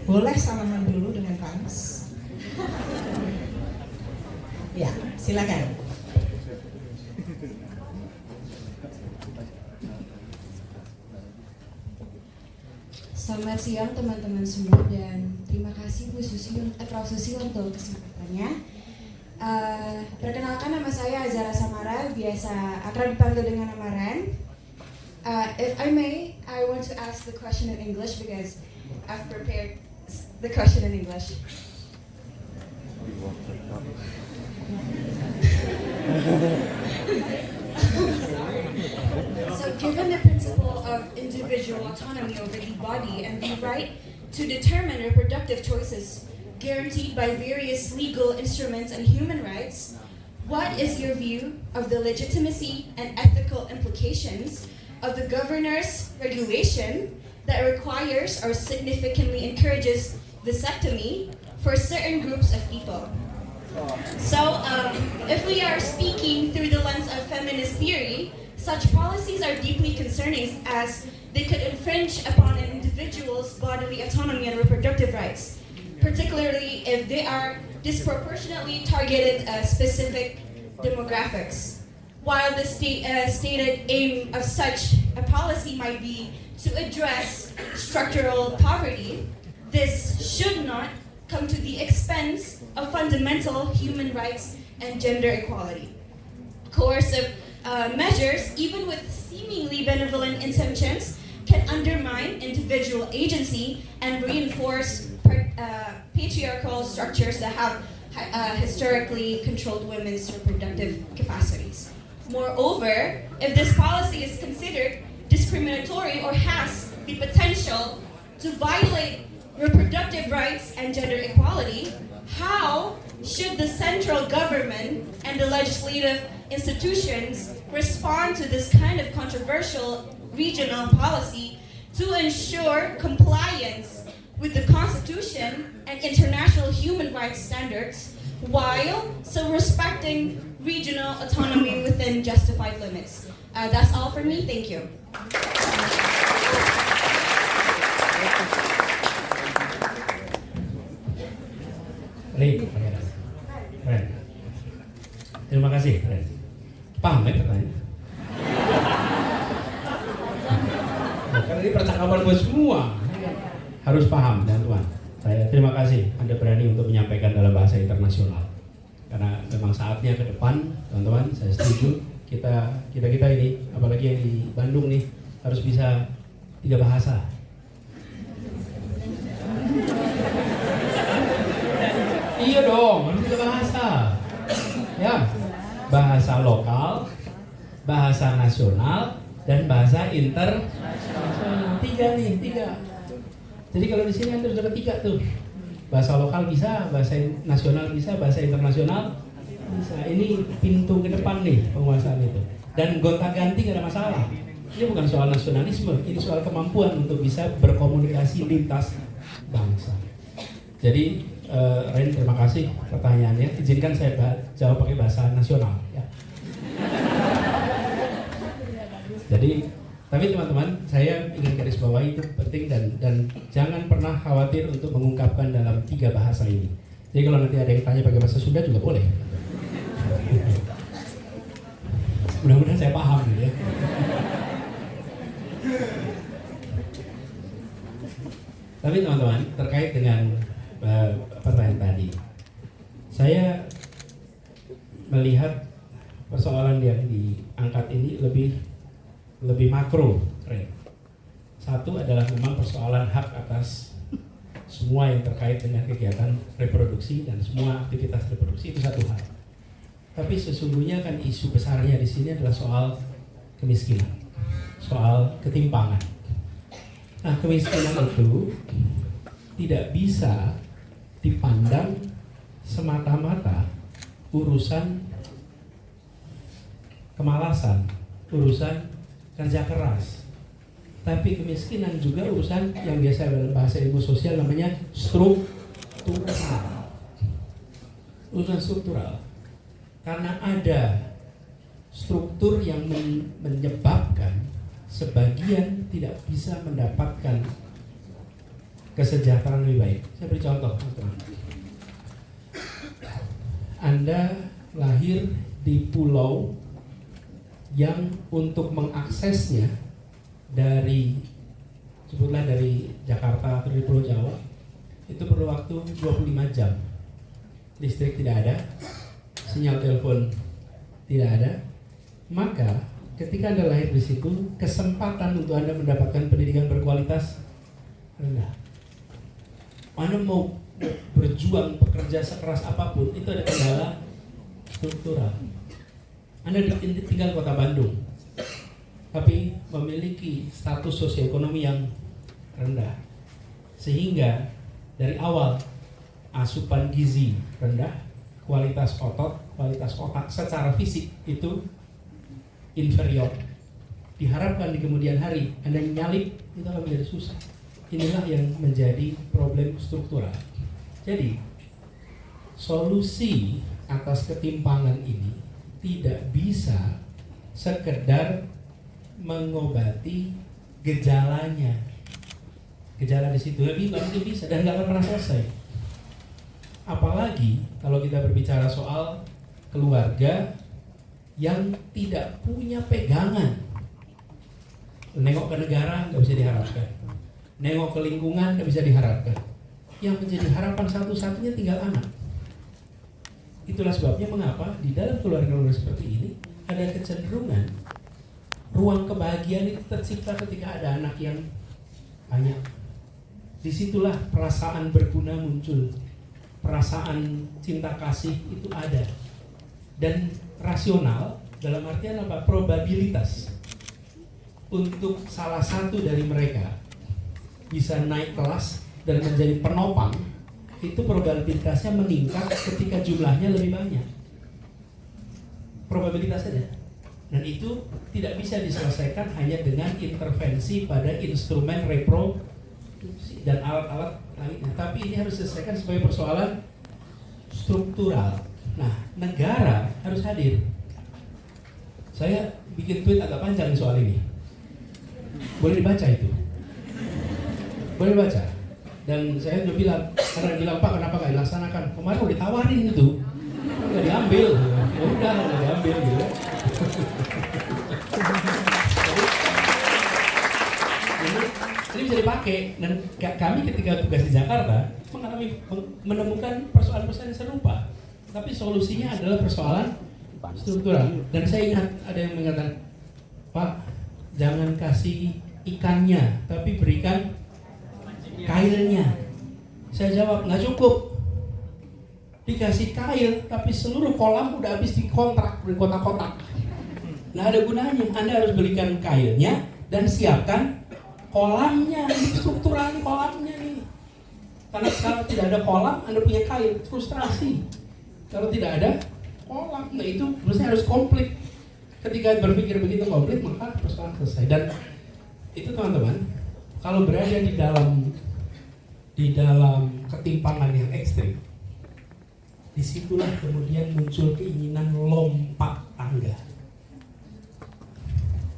Boleh salaman dulu dengan Kans? Ya, silakan. Selamat siang teman-teman semua dan terima kasih Prof. Susi untuk kesempatannya. Perkenalkan, nama saya Azara Samara, biasa akrab dipanggil dengan nama Ren. If I may, I want to ask the question in English because I've prepared the question in English. So given the principle of individual autonomy over the body and the right to determine reproductive choices guaranteed by various legal instruments and human rights, what is your view of the legitimacy and ethical implications of the governor's regulation that requires or significantly encourages vasectomy for certain groups of people? So, if we are speaking through the lens of feminist theory, such policies are deeply concerning as they could infringe upon an individual's bodily autonomy and reproductive rights, particularly if they are disproportionately targeted specific demographics. While the stated aim of such a policy might be to address structural poverty, this should not come to the expense of fundamental human rights and gender equality. Coercive measures, even with seemingly benevolent intentions, can undermine individual agency and reinforce patriarchal structures that have historically controlled women's reproductive capacities. Moreover, if this policy is considered discriminatory or has the potential to violate reproductive rights and gender equality, how should the central government and the legislative institutions respond to this kind of controversial regional policy to ensure compliance with the Constitution and international human rights standards, while still respecting regional autonomy within justified limits? That's all for me. Thank you. Ren. Terima kasih, Ren. Paham ya pertanyaan? Karena ini percakapan buat semua. Harus paham, teman-teman. Saya terima kasih Anda berani untuk menyampaikan dalam bahasa internasional. Karena memang saatnya ke depan, teman-teman, saya setuju. Kita ini, apalagi yang di Bandung nih, harus bisa 3 bahasa. Iya dong, harus 3 bahasa. Ya, bahasa lokal, bahasa nasional, dan bahasa internasional. 3. Jadi kalau di sini Anda sudah 3 tuh. Bahasa lokal bisa, bahasa nasional bisa, bahasa internasional bisa. Ini pintu ke depan nih penguasaan itu. Dan gonta-ganti gak ada masalah. Ini bukan soal nasionalisme, ini soal kemampuan untuk bisa berkomunikasi lintas bangsa. Jadi Ren, terima kasih pertanyaannya. Izinkan saya jawab pakai bahasa nasional. Ya. Jadi, tapi teman-teman, saya ingin garis bawahi itu penting dan jangan pernah khawatir untuk mengungkapkan dalam 3 bahasa ini. Jadi kalau nanti ada yang tanya pakai bahasa Sunda juga boleh. Mudah-mudahan saya paham ya. Tapi teman-teman, terkait dengan pertanyaan tadi, saya melihat persoalan yang diangkat ini lebih makro. Satu adalah memang persoalan hak atas semua yang terkait dengan kegiatan reproduksi dan semua aktivitas reproduksi, itu satu hal. Tapi sesungguhnya kan isu besarnya di sini adalah soal kemiskinan, soal ketimpangan. Nah, kemiskinan itu tidak bisa dipandang semata-mata urusan kemalasan, urusan kerja keras. Tapi kemiskinan juga urusan yang biasa dalam bahasa ilmu sosial namanya struktural. Urusan struktural. Karena ada struktur yang menyebabkan sebagian tidak bisa mendapatkan kesejahteraan lebih baik. Saya beri contoh, teman-teman. Anda lahir di pulau yang untuk mengaksesnya dari, sebutlah dari Jakarta atau dari Pulau Jawa, itu perlu waktu 25 jam. Listrik tidak ada, sinyal telepon tidak ada. Maka ketika Anda lahir di situ, kesempatan untuk Anda mendapatkan pendidikan berkualitas rendah. Anda mau berjuang, bekerja sekeras apapun, itu ada kendala struktural. Anda tinggal kota Bandung, tapi memiliki status sosioekonomi yang rendah, sehingga dari awal asupan gizi rendah, kualitas otot, kualitas otak secara fisik itu inferior. Diharapkan di kemudian hari Anda nyalip, itu akan menjadi susah. Inilah yang menjadi problem struktural. Jadi solusi atas ketimpangan ini tidak bisa sekedar mengobati gejalanya. Gejala di situ lagi nggak mungkin bisa dan nggak akan pernah selesai. Apalagi kalau kita berbicara soal keluarga yang tidak punya pegangan. Nengok ke negara nggak bisa diharapkan, nengok ke lingkungan nggak bisa diharapkan. Yang menjadi harapan satu-satunya tinggal anak. Itulah sebabnya mengapa di dalam keluarga-keluarga seperti ini ada kecenderungan ruang kebahagiaan itu tercipta ketika ada anak yang banyak. Disitulah perasaan berguna muncul, perasaan cinta kasih itu ada. Dan rasional dalam artian apa? Probabilitas untuk salah satu dari mereka bisa naik kelas dan menjadi penopang, itu probabilitasnya meningkat ketika jumlahnya lebih banyak. Probabilitas saja. Dan itu tidak bisa diselesaikan hanya dengan intervensi pada instrumen reproduksi dan alat-alat lainnya. Tapi ini harus diselesaikan sebagai persoalan struktural. Nah, negara harus hadir. Saya bikin tweet agak panjang soal ini. Boleh dibaca itu? Boleh dibaca? Dan saya udah bilang, karena bilang Pak kenapa nggak dilaksanakan? Kemarin udah ditawarin itu, nggak diambil. Ya udah nggak diambil gitu. Ini bisa dipakai. Dan kami ketika tugas di Jakarta menemukan persoalan-persoalan yang serupa. Tapi solusinya adalah persoalan struktural. Dan saya ingat ada yang mengatakan, Pak, jangan kasih ikannya, tapi berikan kailnya. Saya jawab, nggak cukup. Dikasih kail, tapi seluruh kolam udah habis dikontrak, kotak-kotak. Nah ada gunanya, Anda harus belikan kailnya dan siapkan kolamnya, struktural kolamnya nih. Karena kalau tidak ada kolam, Anda punya kail, frustrasi. Kalau tidak ada kolam, nah itu harusnya harus komplit. Ketika berpikir begitu komplit, maka persoalan selesai. Dan itu teman-teman, kalau berada di dalam ketimpangan yang ekstrim, disitulah kemudian muncul keinginan lompat tangga.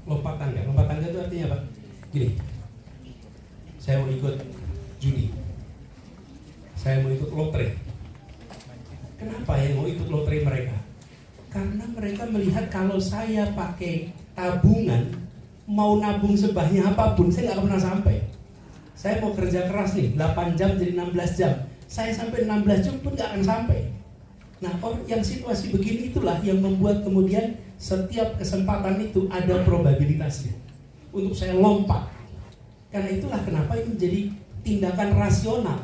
Lompat tangga itu artinya apa? Gini, saya mau ikut judi, saya mau ikut lotre. Kenapa yang mau ikut lotre mereka? Karena mereka melihat kalau saya pakai tabungan, mau nabung sebanyak apapun, saya nggak pernah sampai. Saya mau kerja keras nih, 8 jam jadi 16 jam. Saya sampai 16 jam pun nggak akan sampai. Nah, yang situasi begini itulah yang membuat kemudian setiap kesempatan itu ada probabilitasnya untuk saya lompat. Karena itulah kenapa itu menjadi tindakan rasional.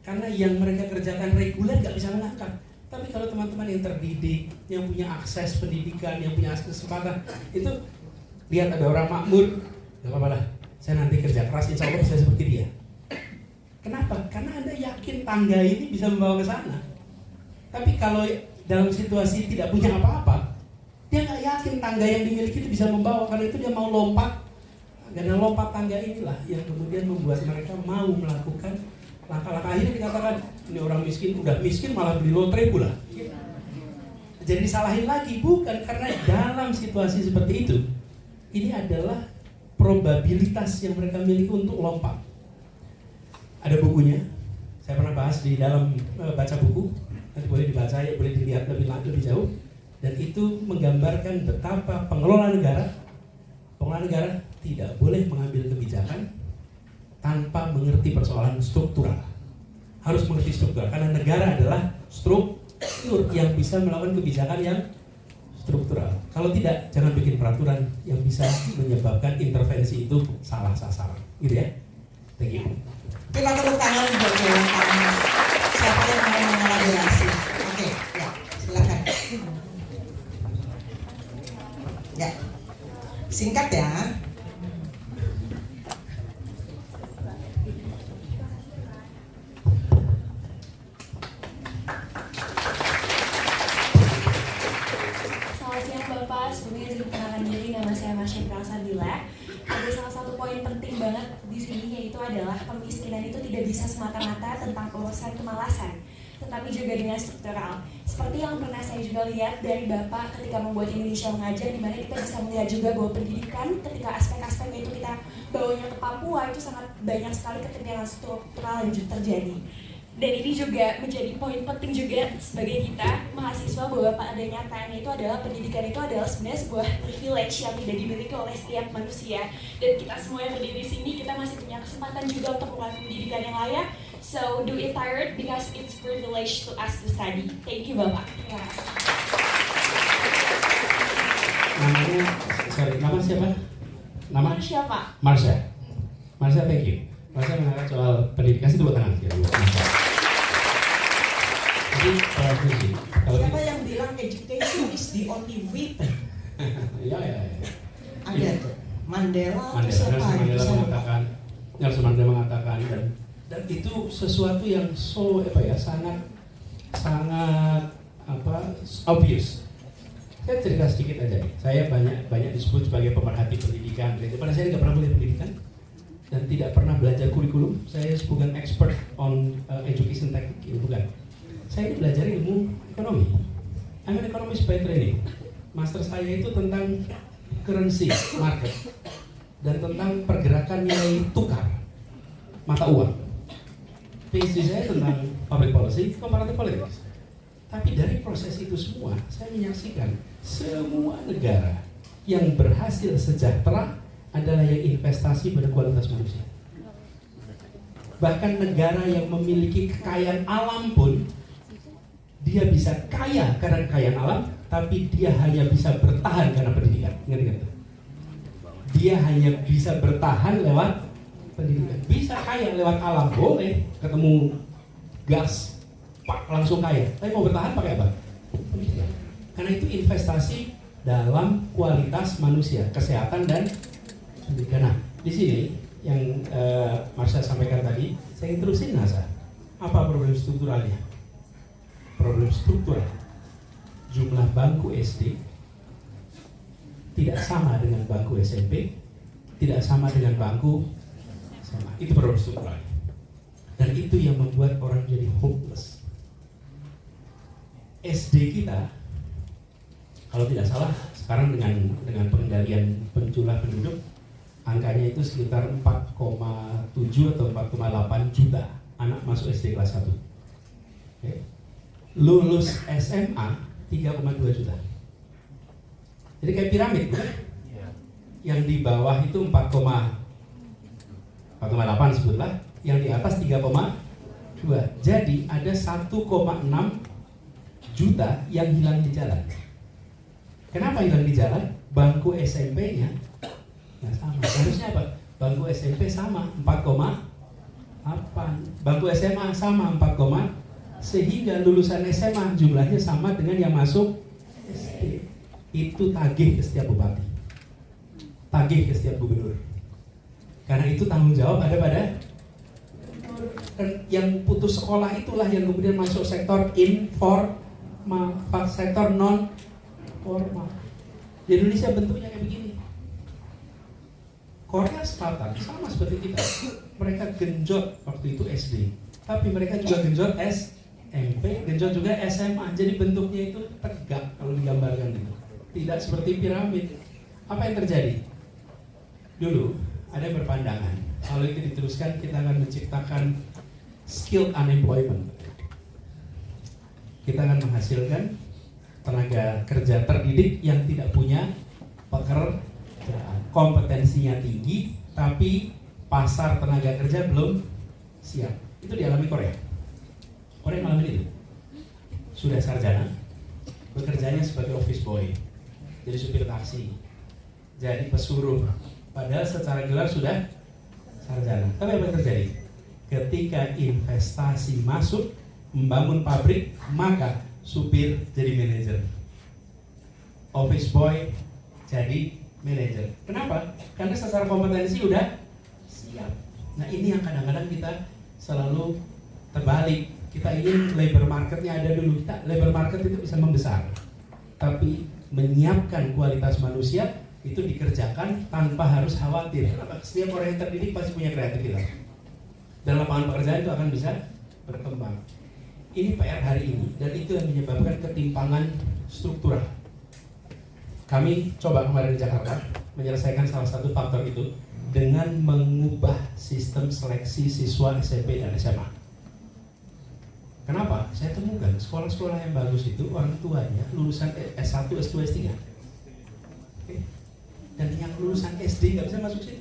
Karena yang mereka kerjakan reguler nggak bisa mengangkat. Tapi kalau teman-teman yang terdidik, yang punya akses pendidikan, yang punya akses kesempatan, itu lihat ada orang makmur, nggak apa-apa lah. Saya nanti kerja keras, insya Allah bisa seperti dia. Kenapa? Karena Anda yakin tangga ini bisa membawa ke sana. Tapi kalau dalam situasi tidak punya apa-apa, dia nggak yakin tangga yang dimiliki itu bisa membawa. Karena itu dia mau lompat. Karena lompat tangga inilah yang kemudian membuat mereka mau melakukan langkah-langkah. Akhirnya dikatakan, ini orang miskin, udah miskin malah beli lotre pula. Jadi disalahin lagi, bukan karena dalam situasi seperti itu. Ini adalah probabilitas yang mereka miliki untuk lompat. Ada bukunya, saya pernah bahas di dalam baca buku, nanti boleh dibaca ya, boleh dilihat lebih jauh. Dan itu menggambarkan betapa pengelola negara tidak boleh mengambil kebijakan tanpa mengerti persoalan struktural. Harus mengerti struktural, karena negara adalah struktur yang bisa melakukan kebijakan yang struktural. Kalau tidak, jangan bikin peraturan yang bisa menyebabkan intervensi itu salah sasaran. Gitu ya. Thank you. Kita tepuk tangan buat Dewan Pers. Siapa yang mau mengelaborasi? Oke, ya, silakan. Ya, singkat ya. Selamat siang Bapak, sebelumnya izin perkenalkan diri, nama saya Masya Prasabila. Ada salah satu poin penting banget di sini, yaitu adalah kemiskinan itu tidak bisa semata-mata tentang urusan kemalasan, tetapi juga dengan struktural. Seperti yang pernah saya juga lihat dari Bapak ketika membuat Indonesia Mengajar, di mana kita bisa melihat juga bahwa pendidikan ketika aspek-aspeknya itu kita bawanya ke Papua, itu sangat banyak sekali ketimpangan struktural yang terjadi. Dan ini juga menjadi poin penting juga sebagai kita mahasiswa, bahwa pada nyatanya itu adalah pendidikan itu adalah sebenarnya sebuah privilege yang tidak dimiliki oleh setiap manusia. Dan kita semua yang berdiri di sini, kita masih punya kesempatan juga untuk melakukan pendidikan yang layak. So do it tired because it's privilege to us to study. Thank you Bapak. Terima kasih. Nama siapa? Nama? Siapa? Marsha, thank you. Marsha mengangkat soal pendidikan, itu buat tangan. Jadi, Siapa yang bilang education is the only weapon? Ya. Ada tuh. Mandela Nelson Mandela mengatakan dan itu sesuatu yang sangat obvious. Saya cerita sedikit aja nih. Saya banyak disebut sebagai pemerhati pendidikan. Pada saya nggak pernah kuliah pendidikan dan tidak pernah belajar kurikulum. Saya bukan expert on education technique, bukan. Saya ini belajar ilmu ekonomi. I'm an economist by training. Master saya itu tentang currency market dan tentang pergerakan nilai tukar mata uang. PhD saya tentang public policy, comparative politics. Tapi dari proses itu semua, saya menyaksikan semua negara yang berhasil sejahtera adalah yang investasi pada kualitas manusia. Bahkan negara yang memiliki kekayaan alam pun, dia bisa kaya karena kekayaan alam, tapi dia hanya bisa bertahan karena pendidikan. Ingat-ingat. Dia hanya bisa bertahan lewat pendidikan. Bisa kaya lewat alam, boleh. Ketemu gas, pak, langsung kaya. Tapi mau bertahan pakai apa? Pendidikan. Karena itu investasi dalam kualitas manusia, kesehatan dan pendidikan. Nah, di sini yang Marsha sampaikan tadi, saya terusin NASA. Apa problem strukturalnya? Problem struktural, jumlah bangku SD tidak sama dengan bangku SMP, tidak sama dengan bangku SMA. Itu problem struktural. Dan itu yang membuat orang jadi hopeless. SD kita, kalau tidak salah, sekarang dengan pengendalian jumlah penduduk, angkanya itu sekitar 4,7 atau 4,8 juta anak masuk SD kelas 1. Okay. Lulus SMA 3,2 juta. Jadi kayak piramid, kan? Yang di bawah itu 4,8 sebutlah, yang di atas 3,2. Jadi ada 1,6 juta yang hilang di jalan. Kenapa hilang di jalan? Bangku SMP-nya nggak sama. Harusnya apa? Bangku SMP sama 4,8. Bangku SMA sama 4, sehingga lulusan SMA jumlahnya sama dengan yang masuk SD. Itu tagih ke setiap bupati, tagih ke setiap gubernur. Karena itu tanggung jawab ada pada yang putus sekolah, itulah yang kemudian masuk sektor informal, sektor non formal. Di Indonesia bentuknya kayak begini. Korea Selatan sama seperti kita. Mereka genjot waktu itu SD, tapi mereka juga genjot SMP, genjot juga SMA. Jadi bentuknya itu tegak kalau digambarkan itu. Tidak seperti piramid. Apa yang terjadi? Dulu ada yang berpandangan Kalau itu diteruskan, kita akan menciptakan skilled unemployment. Kita akan menghasilkan tenaga kerja terdidik yang tidak punya pekerjaan. Kompetensinya tinggi, tapi pasar tenaga kerja belum siap. Itu dialami Korea. Korea mengalami itu. Sudah sarjana, bekerjanya sebagai office boy, jadi supir taksi, jadi pesuruh. Padahal secara gelar sudah sarjana. Tapi apa yang terjadi? Ketika investasi masuk, membangun pabrik, maka supir jadi manajer, office boy jadi manajer. Kenapa? Karena secara kompetensi udah siap. Nah ini yang kadang-kadang kita selalu terbalik. Kita ingin labor marketnya ada dulu. Labor market itu bisa membesar, tapi menyiapkan kualitas manusia itu dikerjakan tanpa harus khawatir. Kenapa? Setiap orang yang terdidik pasti punya kreativitas, dan lapangan pekerjaan itu akan bisa berkembang. Ini PR hari ini, dan itu yang menyebabkan ketimpangan struktural. Kami coba kemarin di Jakarta menyelesaikan salah satu faktor itu dengan mengubah sistem seleksi siswa SMP dan SMA. Kenapa? Saya temukan sekolah-sekolah yang bagus itu orang tuanya lulusan S1, S2, S3. Oke. Dan yang lulusan SD nggak bisa masuk situ.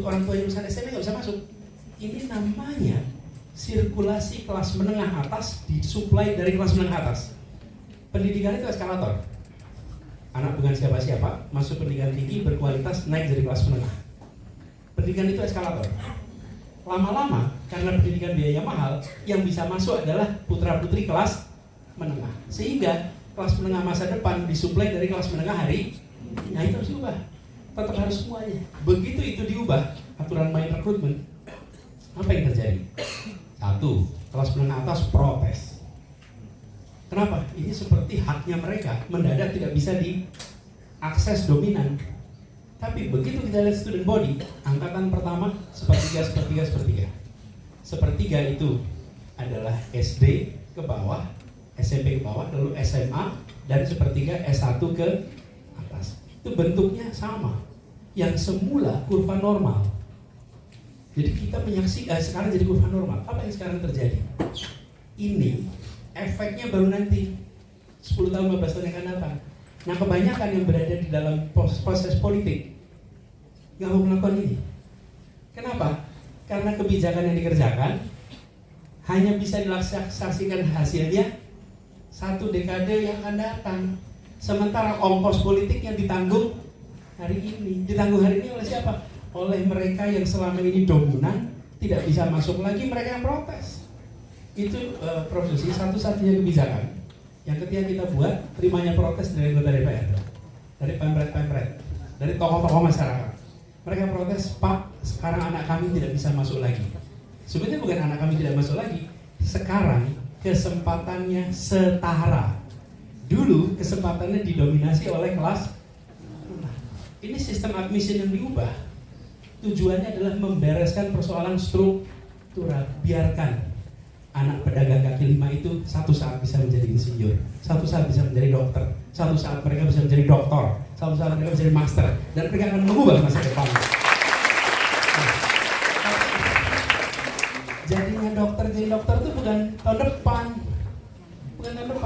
Orang tua yang lulusan SMP nggak bisa masuk. Ini namanya sirkulasi kelas menengah atas disuplai dari kelas menengah atas. Pendidikan itu eskalator. Anak bukan siapa-siapa, masuk pendidikan tinggi berkualitas, naik dari kelas menengah. Pendidikan itu eskalator. Lama-lama, karena pendidikan biaya mahal, yang bisa masuk adalah putra-putri kelas menengah. Sehingga kelas menengah masa depan disuplai dari kelas menengah hari. Nah itu harus diubah. Tetap harus semuanya. Begitu itu diubah, aturan main rekrutmen, apa yang terjadi? Satu, kelas menengah atas protes. Kenapa? Ini seperti haknya mereka, mendadak tidak bisa diakses dominan. Tapi begitu kita lihat student body, angkatan pertama sepertiga. Sepertiga itu adalah SD ke bawah, SMP ke bawah, lalu SMA, dan sepertiga S1 ke atas. Itu bentuknya sama, yang semula kurva normal. Jadi kita menyaksikan sekarang jadi kurva normal. Apa yang sekarang terjadi? Ini efeknya baru nanti 10 tahun, 15 tahun yang akan datang. Nah kebanyakan yang berada di dalam proses politik nggak mau melakukan ini. Kenapa? Karena kebijakan yang dikerjakan hanya bisa dilaksanakan hasilnya 1 dekade yang akan datang. Sementara ongkos politik yang ditanggung hari ini. Ditanggung hari ini oleh siapa? Oleh mereka yang selama ini dominan, tidak bisa masuk lagi, mereka yang protes. Itu produksi satu-satunya kebijakan yang ketika kita buat, terimanya protes dari anggota DPR, dari pemret-pemret, dari tokoh-tokoh masyarakat. Mereka protes, Pak, sekarang anak kami tidak bisa masuk lagi. Sebenarnya bukan anak kami tidak masuk lagi, sekarang kesempatannya setara. Dulu kesempatannya didominasi oleh kelas. Ini sistem admission yang diubah. Tujuannya adalah membereskan persoalan struktural. Biarkan anak pedagang kaki lima itu satu saat bisa menjadi insinyur, satu saat bisa menjadi dokter, satu saat mereka bisa menjadi doktor, satu saat mereka bisa menjadi master, dan mereka akan mengubah masa depan. Jadinya dokter jadi dokter itu bukan tahun depan,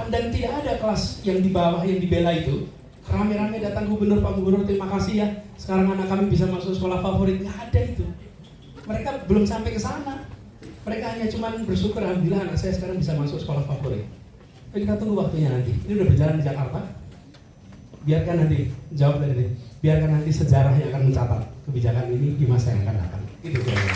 dan tidak ada kelas yang di bawah yang dibela itu. Rame-rame datang gubernur, Pak Gubernur terima kasih ya, sekarang anak kami bisa masuk sekolah favorit. Nggak ada itu. Mereka belum sampai ke sana. Mereka hanya cuma bersyukur, alhamdulillah anak saya sekarang bisa masuk sekolah favorit. Jadi kita tunggu waktunya nanti. Ini udah berjalan di Jakarta. Biarkan nanti, jawab dari ini. Biarkan nanti sejarah yang akan mencatat kebijakan ini di masa yang akan datang. Itu jawabannya.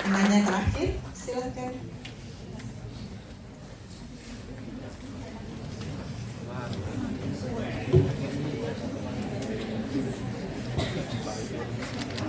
Nanya terakhir, silakan.